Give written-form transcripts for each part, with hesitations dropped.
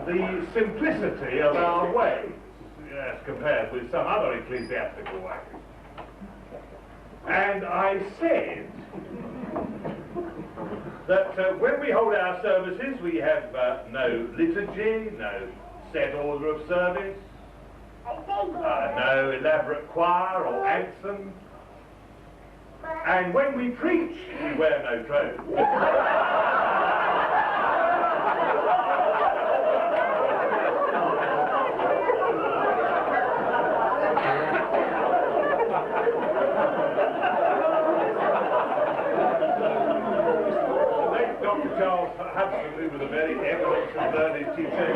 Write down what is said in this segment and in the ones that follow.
the simplicity of our ways as compared with some other ecclesiastical ways. And I said that when we hold our services, we have no liturgy, no set order of service, no elaborate choir or anthem, and when we preach, we wear no clothes. Hudson, who was a very eminent and learned teacher,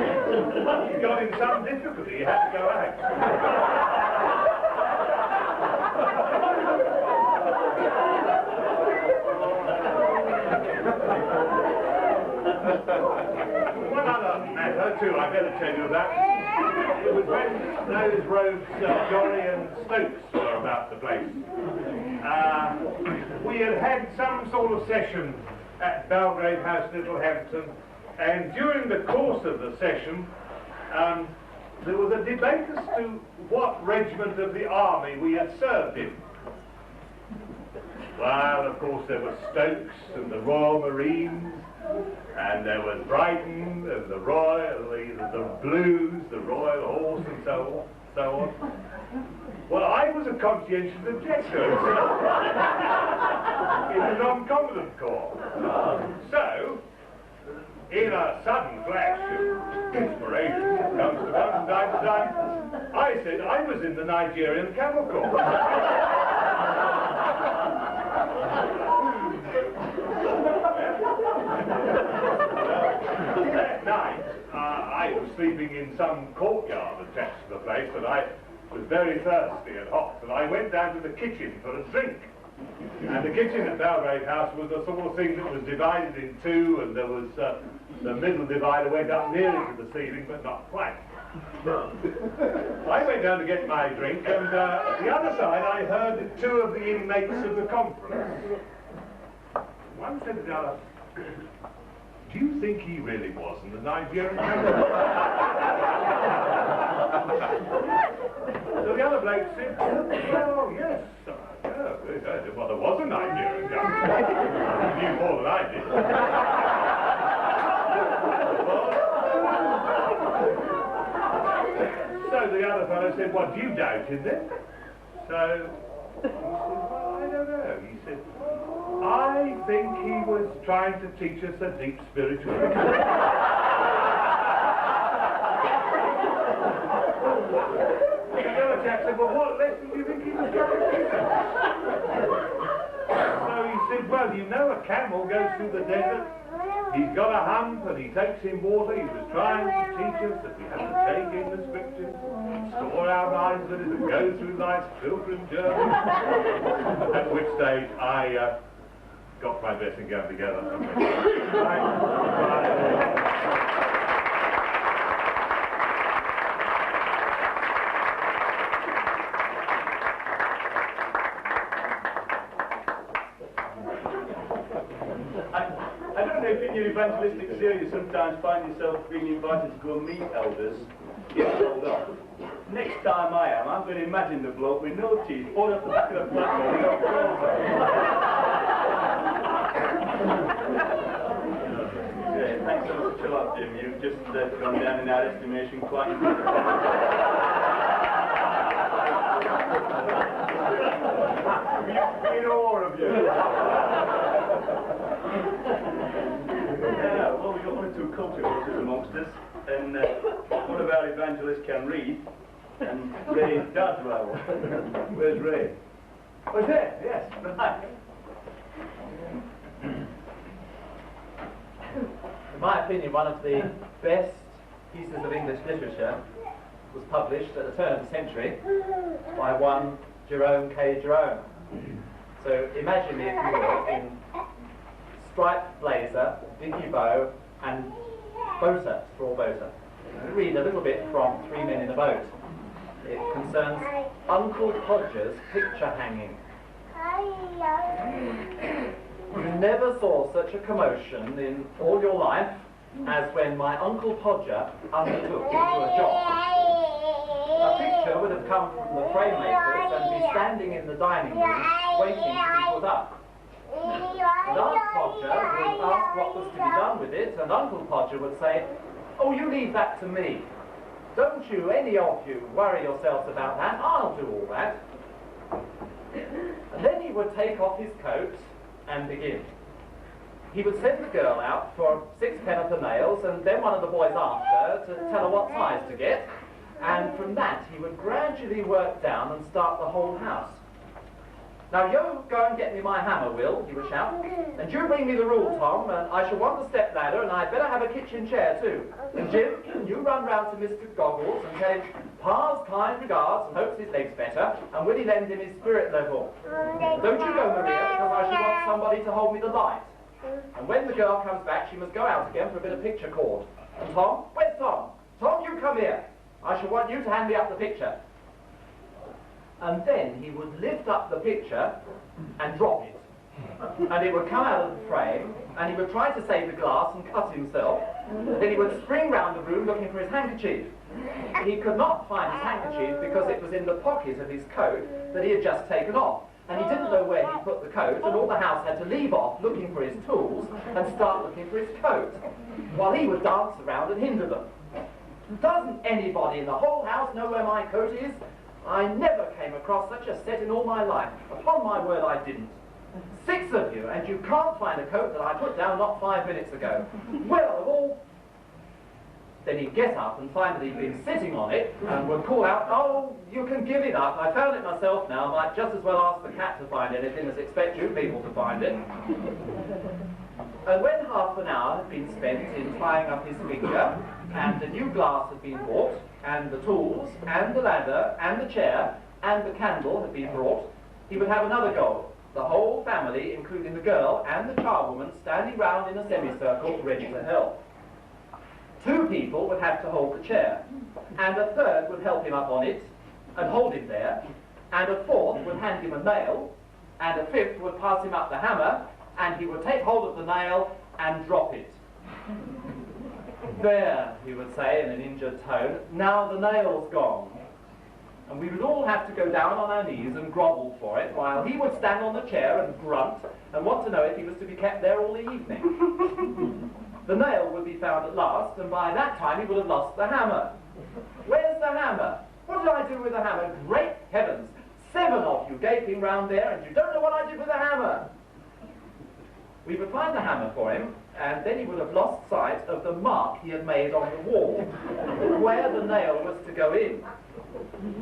he got in some difficulty, he had to go out. One other matter too, I better tell you about. It was when those rogues, Jory and Stokes, were about the place. We had some sort of session at Belgrave House, Littlehampton, and during the course of the session there was a debate as to what regiment of the army we had served in. Well, of course there was Stokes and the Royal Marines, and there was Brighton and the Royal, the Blues, the Royal Horse, and so on. Well, I was a conscientious objector. It's a non-combatant corps. So, in a sudden flash of inspiration that comes to one from time to time, I said I was in the Nigerian Camel Corps. That night, I was sleeping in some courtyard attached to the place, but I was very thirsty and hot, and I went down to the kitchen for a drink. And the kitchen at Belgrave House was the sort of thing that was divided in two, and there was the middle divider went up nearly to the ceiling, but not quite. I went down to get my drink, and at the other side I heard two of the inmates of the conference. One said to the other, "Do you think he really was in the Nigerian camel?" So the other bloke said, "Oh, yes. Well, there was a Nigerian camel. He knew more than I did." So the other fellow said, "What, do you doubt him then?" So he said, "Well, I don't know." He said, "I think he was trying to teach us a deep spirituality." The other chap said, "Well, what lesson do you think he was trying to teach us?" So he said, "Well, you know a camel goes through the desert. He's got a hump and he takes in water. He was trying to teach us that we have to take in the scriptures, store our minds in it, and go through life's pilgrim journey." At which stage I got my dressing gown together. I don't know if in your evangelistic series you sometimes find yourself being invited to go and meet elders, get told off. Next time I am, I'm going to imagine the bloke with no teeth, all up the back of the platform, no clothes on. Yeah, thanks so much a lot, Jim. You've just gone down in our estimation quite in awe of you. Well, we've got one or two culture horses amongst us, and one of our evangelists can read, and Ray does well. Where's Ray? Oh, he's there, yes, right. In my opinion, one of the best pieces of English literature was published at the turn of the century by one Jerome K. Jerome. So imagine me, if you will, in striped blazer, dinky bow, and boater, straw boater. I'll read a little bit from 3 Men in a Boat. It concerns Uncle Podger's picture hanging. You never saw such a commotion in all your life as when my Uncle Podger undertook to do a job. A picture would have come from the frame makers and be standing in the dining room waiting to be put up. And Aunt Podger would ask what was to be done with it, and Uncle Podger would say, "Oh, you leave that to me. Don't you, any of you, worry yourselves about that. I'll do all that." And then he would take off his coat and begin. He would send the girl out for 6 pence a nails, and then one of the boys after to tell her what size to get. And from that, he would gradually work down and start the whole house. "Now you go and get me my hammer, Will," he would shout. "And you bring me the rule, Tom, and I shall want the step ladder, and I'd better have a kitchen chair too. And Jim, you run round to Mr. Goggles and tell him Pa's kind regards and hopes his leg's better, and will he lend him his spirit level? Don't you go, Maria, because I shall want somebody to hold me the light. And when the girl comes back, she must go out again for a bit of picture cord. And Tom, where's Tom? Tom, you come here. I shall want you to hand me up the picture." And then he would lift up the picture and drop it. And it would come out of the frame, and he would try to save the glass and cut himself. Then he would spring round the room looking for his handkerchief. He could not find his handkerchief because it was in the pocket of his coat that he had just taken off. And he didn't know where he put the coat, and all the house had to leave off looking for his tools and start looking for his coat, while he would dance around and hinder them. "Doesn't anybody in the whole house know where my coat is? I never came across such a set in all my life. Upon my word, I didn't. 6 of you, and you can't find a coat that I put down not 5 minutes ago. Well, of all..." Then he'd get up and find that he'd been sitting on it and would call out, "Oh, you can give it up. I found it myself now. I might just as well ask the cat to find anything as expect you people to find it." And when half an hour had been spent in tying up his finger, and the new glass had been bought, and the tools, and the ladder, and the chair, and the candle had been brought, he would have another go. The whole family, including the girl and the charwoman, standing round in a semicircle, ready to help. 2 people would have to hold the chair, and a third would help him up on it, and hold him there, and a 4th would hand him a nail, and a 5th would pass him up the hammer, and he would take hold of the nail and drop it. "There," he would say in an injured tone, "now the nail's gone." And we would all have to go down on our knees and grovel for it, while he would stand on the chair and grunt and want to know if he was to be kept there all the evening. The nail would be found at last, and by that time he would have lost the hammer. "Where's the hammer? What did I do with the hammer? Great heavens! 7 of you gaping round there, and you don't know what I did with the hammer!" We would find the hammer for him, and then he would have lost sight of the mark he had made on the wall, where the nail was to go in.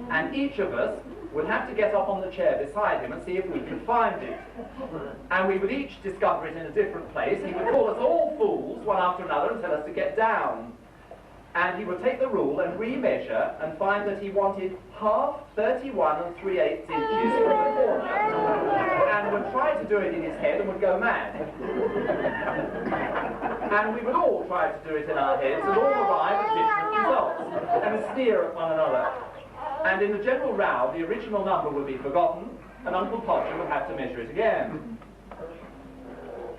And each of us would have to get up on the chair beside him and see if we could find it. And we would each discover it in a different place. He would call us all fools, one after another, and tell us to get down. And he would take the rule and re-measure and find that he wanted half 31 3/8 inches from the corner, and would try to do it in his head and would go mad. And we would all try to do it in our heads and all arrive at different results and sneer at one another. And in the general row, the original number would be forgotten, and Uncle Podger would have to measure it again.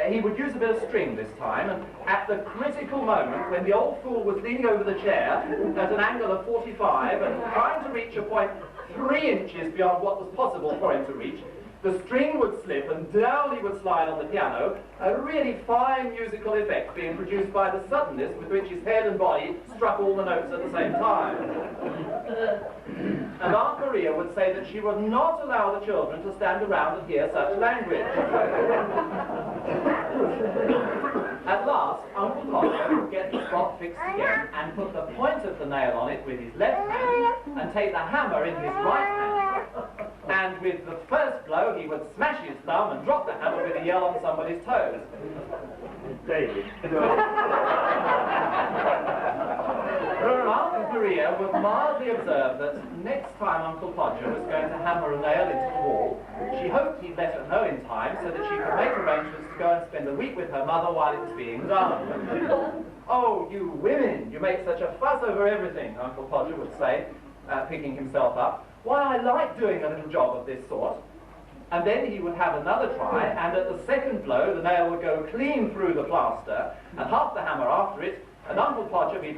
He would use a bit of string this time, and at the critical moment, when the old fool was leaning over the chair at an angle of 45 and trying to reach a point 3 inches beyond what was possible for him to reach, the string would slip and down he would slide on the piano, a really fine musical effect being produced by the suddenness with which his head and body struck all the notes at the same time. And Aunt Maria would say that she would not allow the children to stand around and hear such language. At last, Uncle Podger would get the spot fixed again and put the point of the nail on it with his left hand and take the hammer in his right hand. And with the first blow, he would smash his thumb and drop the hammer with a yell on somebody's toes. David. Aunt Maria would mildly observe that next time Uncle Podger was going to hammer a nail into the wall, she hoped he'd let her know in time so that she could make arrangements to go and spend a week with her mother while it was being done. "Oh, you women, you make such a fuss over everything," Uncle Podger would say, picking himself up. "Why, I like doing a little job of this sort. and then he would have another try, and at the second blow the nail would go clean through the plaster, and half the hammer after it, and Uncle Podger would be